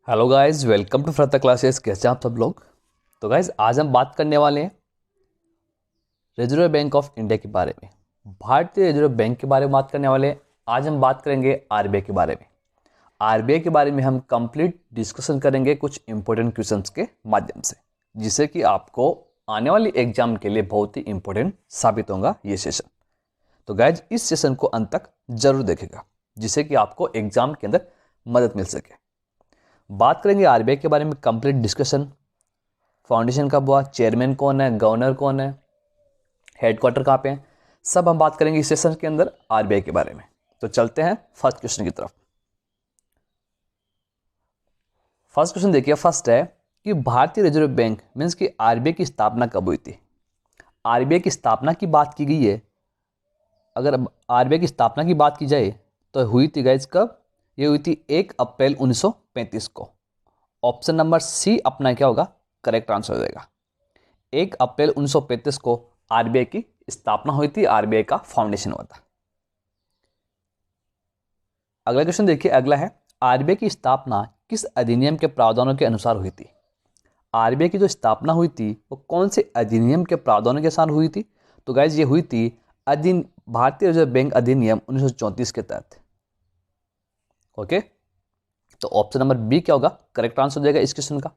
Hello guys, welcome to फ्रता classes. कैसे हैं आप सब लोग। तो गाइस, आज हम बात करने वाले हैं रिजर्व बैंक ऑफ इंडिया के बारे में। भारतीय रिजर्व बैंक के बारे में बात करने वाले हैं। आज हम बात करेंगे आरबीआई के बारे में। आरबीआई के बारे में हम कंप्लीट डिस्कशन करेंगे कुछ इंपॉर्टेंट क्वेश्चंस के माध्यम से, जिससे कि आपको आने वाली एग्जाम के लिए बहुत ही इंपॉर्टेंट साबित होगा ये सेशन। तो गाइज, इस सेशन को अंत तक जरूर देखेगा, जिससे कि आपको एग्जाम के अंदर मदद मिल सके। बात करेंगे आरबीआई के बारे में कंप्लीट डिस्कशन। फाउंडेशन कब हुआ, चेयरमैन कौन है, गवर्नर कौन है, हेडक्वार्टर कहाँ पे है, सब हम बात करेंगे इस सेशन के अंदर आरबीआई के बारे में। तो चलते हैं फर्स्ट क्वेश्चन की तरफ। फर्स्ट क्वेश्चन देखिए, फर्स्ट है कि भारतीय रिजर्व बैंक मीन्स कि आरबीआई की स्थापना कब हुई थी। आरबीआई की स्थापना की बात की गई है। अगर आरबीआई की स्थापना की बात की जाए तो हुई थी गाइज कब, ये हुई थी 1 अप्रैल 1935 को। ऑप्शन नंबर सी अपना क्या होगा, करेक्ट आंसर हो जाएगा। 1 अप्रैल 1935 को आरबीआई की स्थापना हुई थी, आरबीआई का फाउंडेशन हुआ था। अगला क्वेश्चन देखिए, अगला है आरबीआई की स्थापना किस अधिनियम के प्रावधानों के अनुसार हुई थी। आरबीआई की जो स्थापना हुई थी वो कौन से अधिनियम के प्रावधानों के अनुसार हुई थी। तो गाइज, ये हुई थी भारतीय रिजर्व बैंक अधिनियम 1934 के तहत। ओके, तो ऑप्शन नंबर बी क्या होगा, करेक्ट आंसर हो जाएगा इस क्वेश्चन का।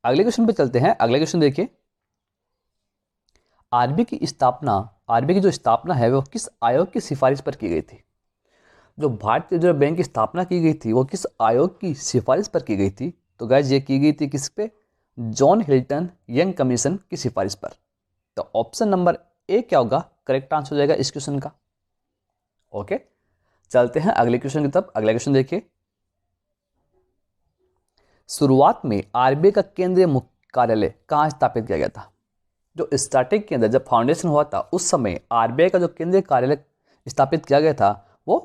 अगले क्वेश्चन पे चलते हैं। अगले क्वेश्चन देखिए, आरबीआई की जो स्थापना है वो किस आयोग की सिफारिश पर की गई थी। जो भारतीय रिजर्व बैंक की स्थापना की गई थी वो किस आयोग की सिफारिश पर की गई थी। तो गाइज, ये की गई थी किस पे, जॉन हिल्टन यंग कमीशन की सिफारिश पर। तो ऑप्शन नंबर ए क्या होगा, करेक्ट आंसर हो जाएगा इस क्वेश्चन का। ओके, चलते हैं अगले क्वेश्चन की तरफ। अगला क्वेश्चन देखिए, शुरुआत में आरबीआई का केंद्रीय मुख्य कार्यालय कहाँ स्थापित किया गया था। जो स्टार्टिंग के अंदर जब फाउंडेशन हुआ था उस समय आरबीआई का जो केंद्रीय कार्यालय स्थापित किया गया था वो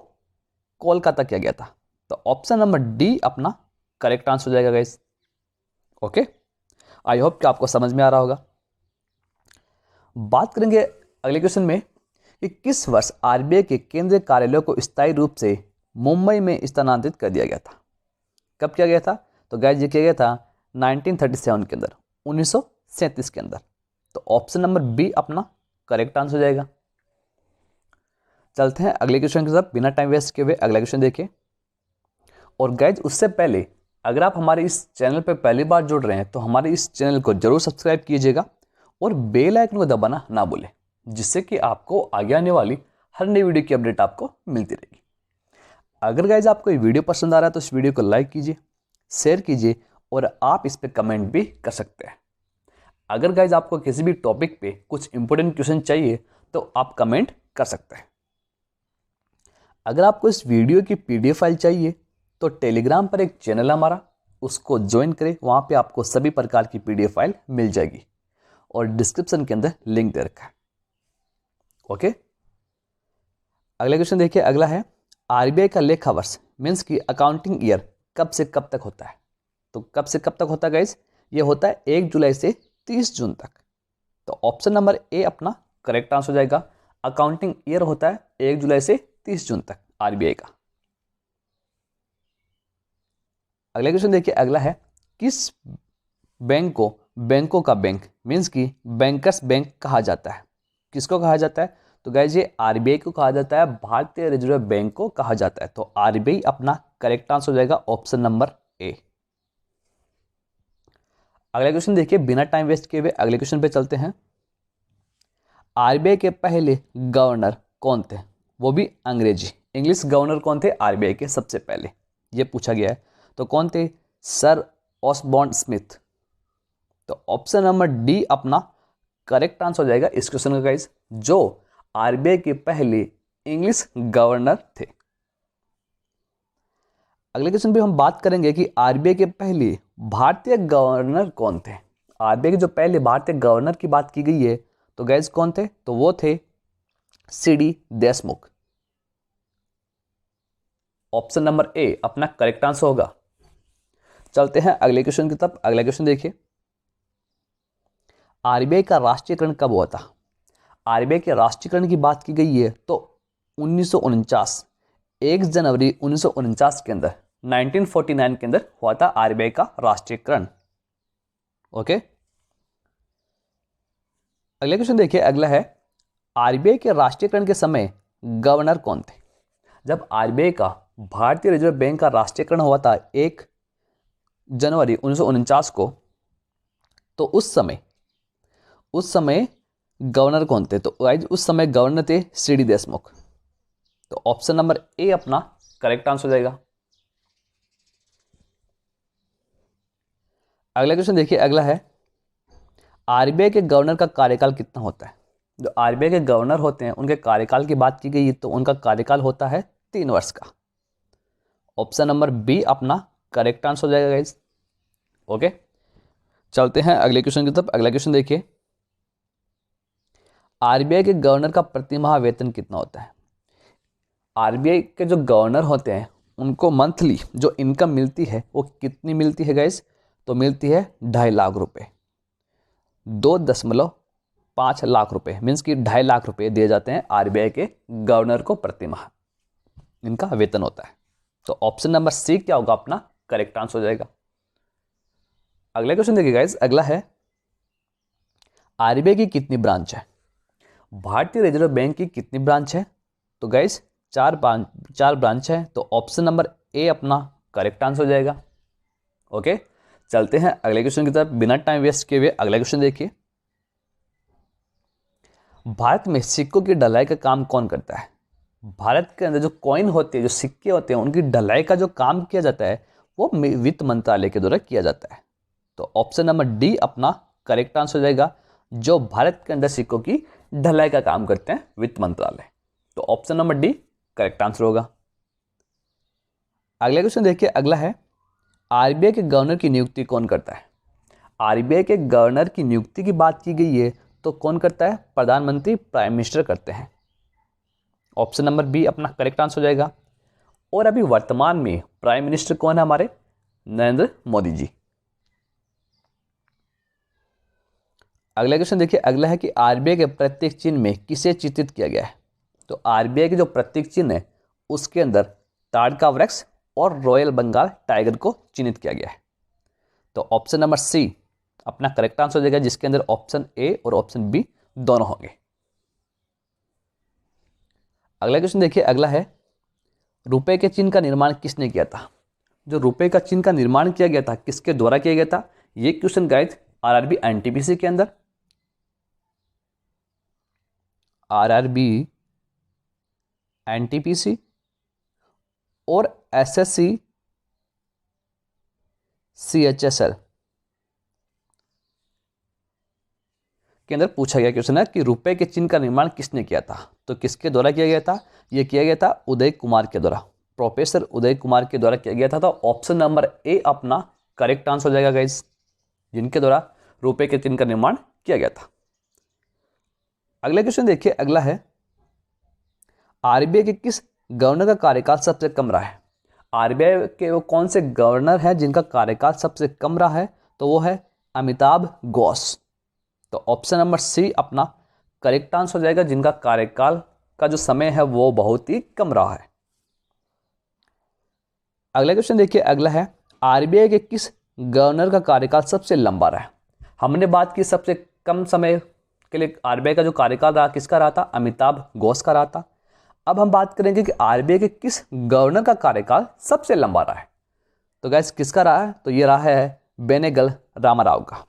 कोलकाता किया गया था। तो ऑप्शन नंबर डी अपना करेक्ट आंसर हो जाएगा गाइस। ओके, आई होप कि आपको समझ में आ रहा होगा। बात करेंगे अगले क्वेश्चन में कि किस वर्ष आरबीआई के केंद्रीय कार्यालय को स्थायी रूप से मुंबई में स्थानांतरित कर दिया गया था। कब किया गया था। तो गाइस, ये किया गया था 1937 के अंदर, 1937 के अंदर। तो ऑप्शन नंबर बी अपना करेक्ट आंसर हो जाएगा। चलते हैं अगले क्वेश्चन के साथ बिना टाइम वेस्ट किए हुए। अगला क्वेश्चन देखिए, और गाइज उससे पहले अगर आप हमारे इस चैनल पर पहली बार जुड़ रहे हैं तो हमारे इस चैनल को जरूर सब्सक्राइब कीजिएगा और बेल आइकन को दबाना ना भूलें, जिससे कि आपको आगे आने वाली हर नई वीडियो की अपडेट आपको मिलती रहेगी। अगर गाइज आपको ये वीडियो पसंद आ रहा है तो इस वीडियो को लाइक कीजिए, शेयर कीजिए और आप इस पर कमेंट भी कर सकते हैं। अगर गाइज आपको किसी भी टॉपिक पे कुछ इंपॉर्टेंट क्वेश्चन चाहिए तो आप कमेंट कर सकते हैं। अगर आपको इस वीडियो की पीडीएफ फाइल चाहिए तो टेलीग्राम पर एक चैनल है हमारा, उसको ज्वाइन करें। वहां पे आपको सभी प्रकार की पीडीएफ फाइल मिल जाएगी और डिस्क्रिप्शन के अंदर लिंक दे रखा है। ओके, अगला क्वेश्चन देखिए, अगला है आरबीआई का लेखा वर्ष मीन्स की अकाउंटिंग ईयर कब से कब तक होता है। तो कब से कब तक होता है गाइज, ये होता है 1 जुलाई से 30 जून तक। तो ऑप्शन नंबर ए अपना करेक्ट आंसर हो जाएगा। अकाउंटिंग ईयर होता है 1 जुलाई से 30 जून तक आरबीआई का। अगला क्वेश्चन देखिए, अगला है किस बैंक को बैंकों का बैंक मीन्स की बैंकर्स बैंक कहा जाता है। किसको कहा जाता है। तो गाइज, ये आरबीआई को कहा जाता है, भारतीय रिजर्व बैंक को कहा जाता है। तो आरबीआई अपना करेक्ट आंसर हो जाएगा ऑप्शन नंबर ए। अगला क्वेश्चन देखिए, बिना टाइम वेस्ट किए हुए अगले क्वेश्चन पे चलते हैं। आरबीआई के पहले गवर्नर कौन थे, वो भी अंग्रेजी इंग्लिश गवर्नर कौन थे आरबीआई के सबसे पहले, ये पूछा गया है। तो कौन थे, सर ऑसबॉर्न स्मिथ। तो ऑप्शन नंबर डी अपना करेक्ट आंसर हो जाएगा इस क्वेश्चन का गाइस, जो आरबीआई के पहले इंग्लिश गवर्नर थे। अगले क्वेश्चन पे हम बात करेंगे कि आरबीआई के पहले भारतीय गवर्नर कौन थे। आरबीआई के जो पहले भारतीय गवर्नर की बात की गई है तो गाइस कौन थे, तो वो थे CD Deshmukh. Option number A अपना करेक्ट आंसर होगा। चलते हैं अगले क्वेश्चन की तरफ। अगला क्वेश्चन देखिए, आरबीआई का राष्ट्रीयकरण कब हुआ था। आरबीआई के राष्ट्रीयकरण की बात की गई है तो 1949 1 जनवरी 1949 के अंदर 1949 के अंदर हुआ था आरबीआई का राष्ट्रीयकरण। ओके, अगला क्वेश्चन देखिए, अगला है आरबीआई के राष्ट्रीयकरण के समय गवर्नर कौन थे? जब आरबीआई का, भारतीय रिजर्व बैंक का राष्ट्रीयकरण हुआ था 1 जनवरी 1949 को, तो उस समय गवर्नर कौन थे? तो गाइस उस समय गवर्नर थे सीडी देशमुख। तो ऑप्शन नंबर ए अपना करेक्ट आंसर हो जाएगा। अगला क्वेश्चन देखिए, अगला है आरबीआई के गवर्नर का कार्यकाल कितना होता है? जो आरबीआई के गवर्नर होते हैं उनके कार्यकाल की बात की गई तो उनका कार्यकाल होता है 3 वर्ष का। ऑप्शन नंबर बी अपना करेक्ट आंसर हो जाएगा गाइस। ओके, चलते हैं अगले क्वेश्चन की तरफ। अगला क्वेश्चन देखिए, आरबीआई के गवर्नर का प्रतिमाह वेतन कितना होता है? आरबीआई के जो गवर्नर होते हैं उनको मंथली जो इनकम मिलती है वो कितनी मिलती है गाइस? तो मिलती है 2.5 लाख रुपए, 2.5 लाख रुपए, मीन्स कि 2.5 लाख रुपए दिए जाते हैं आरबीआई के गवर्नर को प्रतिमाह, इनका वेतन होता है। तो ऑप्शन नंबर सी क्या होगा अपना करेक्ट आंसर हो जाएगा। अगला क्वेश्चन देखिए गाइस, अगला है आरबीआई की कितनी ब्रांच है? भारतीय रिजर्व बैंक की कितनी ब्रांच है? तो गाइस 4 ब्रांच है। तो ऑप्शन नंबर ए अपना करेक्ट आंसर हो जाएगा। ओके, चलते हैं अगले क्वेश्चन की तरफ बिना टाइम वेस्ट किए हुए। अगला क्वेश्चन देखिए, भारत में सिक्कों की ढलाई का काम कौन करता है? भारत के अंदर जो कॉइन होते हैं, जो सिक्के होते हैं, उनकी ढलाई का जो काम किया जाता है वो वित्त मंत्रालय के द्वारा किया जाता है। तो ऑप्शन नंबर डी अपना करेक्ट आंसर हो जाएगा। जो भारत के अंदर सिक्कों की ढलाई का काम करते हैं वित्त मंत्रालय। तो option number D correct answer होगा। अगला क्वेश्चन देखिए, अगला है आरबीआई के गवर्नर की नियुक्ति कौन करता है? आरबीआई के गवर्नर की नियुक्ति की बात की गई है तो कौन करता है? प्रधानमंत्री, प्राइम मिनिस्टर करते हैं। ऑप्शन नंबर बी अपना करेक्ट आंसर हो जाएगा। और अभी वर्तमान में प्राइम मिनिस्टर कौन है? हमारे नरेंद्र मोदी जी। अगला क्वेश्चन देखिए, अगला है कि आरबीआई के प्रत्येक चिन्ह में किसे चित्रित किया गया है? तो आरबीआई के जो प्रत्येक चिन्ह है उसके अंदर ताड़ का वृक्ष और रॉयल बंगाल टाइगर को चिन्हित किया गया है। तो ऑप्शन नंबर सी अपना करेक्ट आंसर हो जाएगा, जिसके अंदर ऑप्शन ए और ऑप्शन बी दोनों होंगे। अगला क्वेश्चन देखिए, अगला है रुपए के चिन्ह का निर्माण किसने किया था? जो रुपए का चिन्ह का निर्माण किया गया था किसके द्वारा किया गया था? ये क्वेश्चन गाइस आरआरबी एनटीपीसी के अंदर, आरआरबी एनटीपीसी और एसएससी सीएचएसएल के अंदर पूछा गया क्वेश्चन है कि रुपए के चिन्ह का निर्माण किसने किया था? तो किसके द्वारा किया गया था? यह किया गया था उदय कुमार के द्वारा, प्रोफेसर उदय कुमार के द्वारा किया गया था। तो ऑप्शन नंबर ए अपना करेक्ट आंसर हो जाएगा गाइस, जिनके द्वारा रुपए के चिन्ह का निर्माण किया गया था। अगला क्वेश्चन देखिए, अगला है आरबीआई के किस गवर्नर का कार्यकाल सबसे कम रहा है? आरबीआई के वो कौन से गवर्नर हैं जिनका कार्यकाल सबसे कम रहा है? तो वो है अमिताभ घोष। तो ऑप्शन नंबर सी अपना करेक्ट आंसर हो जाएगा, जिनका कार्यकाल का जो समय है वो बहुत ही कम रहा है। अगला क्वेश्चन देखिए, अगला है आरबीआई के किस गवर्नर का कार्यकाल सबसे लंबा रहा है? हमने बात की सबसे कम समय के लिए आरबीआई का जो कार्यकाल रहा किसका रहा था? अमिताभ घोष का रहा था। अब हम बात करेंगे कि आरबीआई के किस गवर्नर का कार्यकाल सबसे लंबा रहा है। तो गैस किसका रहा है? तो ये रहा है बेनेगल रामाराव का।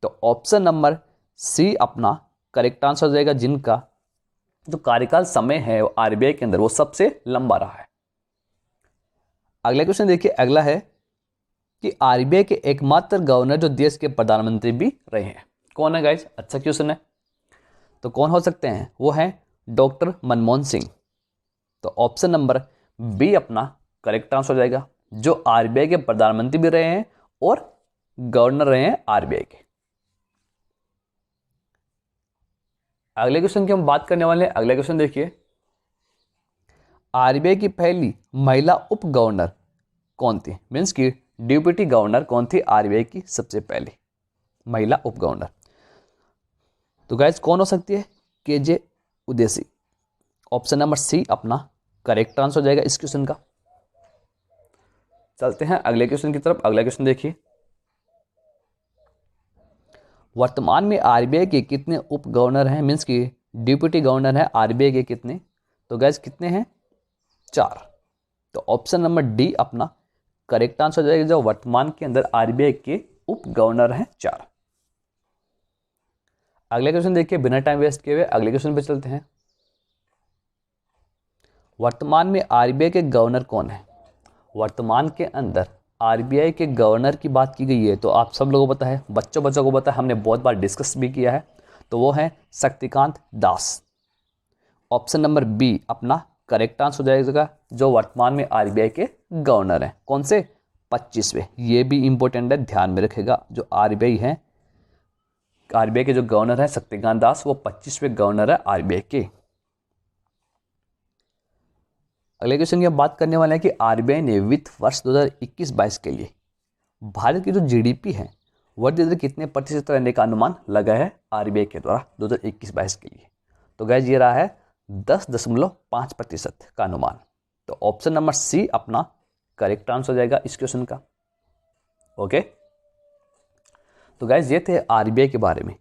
तो ऑप्शन नंबर सी अपना करेक्ट आंसर हो जाएगा, जिनका जो कार्यकाल समय है आरबीआई के अंदर वो सबसे लंबा रहा है। अगला क्वेश्चन देखिए, अगला है कि आरबीआई के एकमात्र गवर्नर जो देश के प्रधानमंत्री भी रहे हैं कौन है गाइस? अच्छा क्वेश्चन है। तो कौन हो सकते हैं? वो है डॉक्टर मनमोहन सिंह। तो ऑप्शन नंबर बी अपना करेक्ट आंसर हो जाएगा, जो आरबीआई के प्रधानमंत्री भी रहे हैं और गवर्नर रहे हैं आरबीआई के। अगले क्वेश्चन की हम बात करने वाले हैं। अगला क्वेश्चन देखिए, आरबीआई की पहली महिला उप गवर्नर कौन थी? मीन्स की डिप्टी गवर्नर कौन थी आरबीआई की सबसे पहली महिला उप गवर्नर? तो गाइस कौन हो सकती है? KJ Udeshi. Option number C अपना करेक्ट आंसर हो जाएगा इस क्वेश्चन का। चलते हैं अगले क्वेश्चन की तरफ। अगला क्वेश्चन देखिए, वर्तमान में आरबीआई के कितने उप गवर्नर हैं, मीन्स कि डिप्टी गवर्नर है आरबीआई के कितने? तो गैस कितने हैं? 4। तो ऑप्शन नंबर डी अपना करेक्ट आंसर हो जाएगा। जो वर्तमान के अंदर आरबीआई के उप गवर्नर हैं 4। अगले क्वेश्चन देखिए, बिना टाइम वेस्ट किए हुए अगले क्वेश्चन पे चलते हैं। वर्तमान में आरबीआई के गवर्नर कौन है? वर्तमान के अंदर आरबीआई के गवर्नर की बात की गई है तो आप सब लोगों को पता है, बच्चों को पता है, हमने बहुत बार डिस्कस भी किया है। तो वो है Shaktikanta Das. Option number B अपना करेक्ट आंसर हो जाएगा। जो वर्तमान में आरबीआई के गवर्नर हैं, कौन से? 25वें। ये भी इंपॉर्टेंट है, ध्यान में रखेगा। जो आरबीआई है, आरबीआई के जो गवर्नर है शक्तिकांत दास, वो 25वें गवर्नर है आरबीआई के। अगले क्वेश्चन की हम बात करने वाले हैं कि आरबीआई ने वित्त वर्ष 2021-22 के लिए भारत की जो जीडीपी है वृद्धि दर कितने प्रतिशत रहने का अनुमान लगाया है आरबीआई के द्वारा 2021-22 के लिए? तो गैस ये रहा है 10.5% का अनुमान। तो ऑप्शन नंबर सी अपना करेक्ट आंसर हो जाएगा इस क्वेश्चन का। ओके, तो गैस ये थे आरबीआई के बारे में।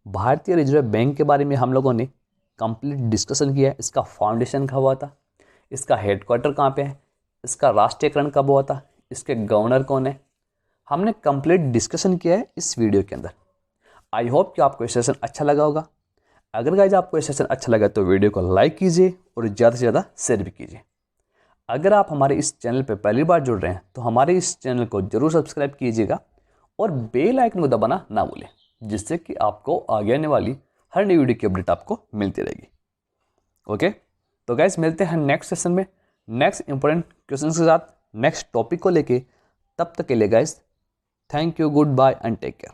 भारतीय रिजर्व बैंक के बारे में हम लोगों ने कंप्लीट डिस्कशन किया है। इसका फाउंडेशन कब हुआ था, इसका हेडक्वार्टर कहाँ पे है, इसका राष्ट्रीयकरण कब हुआ था, इसके गवर्नर कौन है, हमने कंप्लीट डिस्कशन किया है इस वीडियो के अंदर। आई होप कि आपको ये सेशन अच्छा लगा होगा। अगर गाइज आपको ये सेशन अच्छा लगा तो वीडियो को लाइक कीजिए और ज़्यादा से ज़्यादा शेयर भी कीजिए। अगर आप हमारे इस चैनल पर पहली बार जुड़ रहे हैं तो हमारे इस चैनल को जरूर सब्सक्राइब कीजिएगा और बेल आइकन को दबाना ना भूलें, जिससे कि आपको आगे आने वाली हर नई वीडियो की अपडेट आपको मिलती रहेगी। ओके, तो गाइस मिलते हैं नेक्स्ट सेशन में नेक्स्ट इंपॉर्टेंट क्वेश्चन के साथ, नेक्स्ट टॉपिक को लेके। तब तक के लिए guys thank you, goodbye and take care.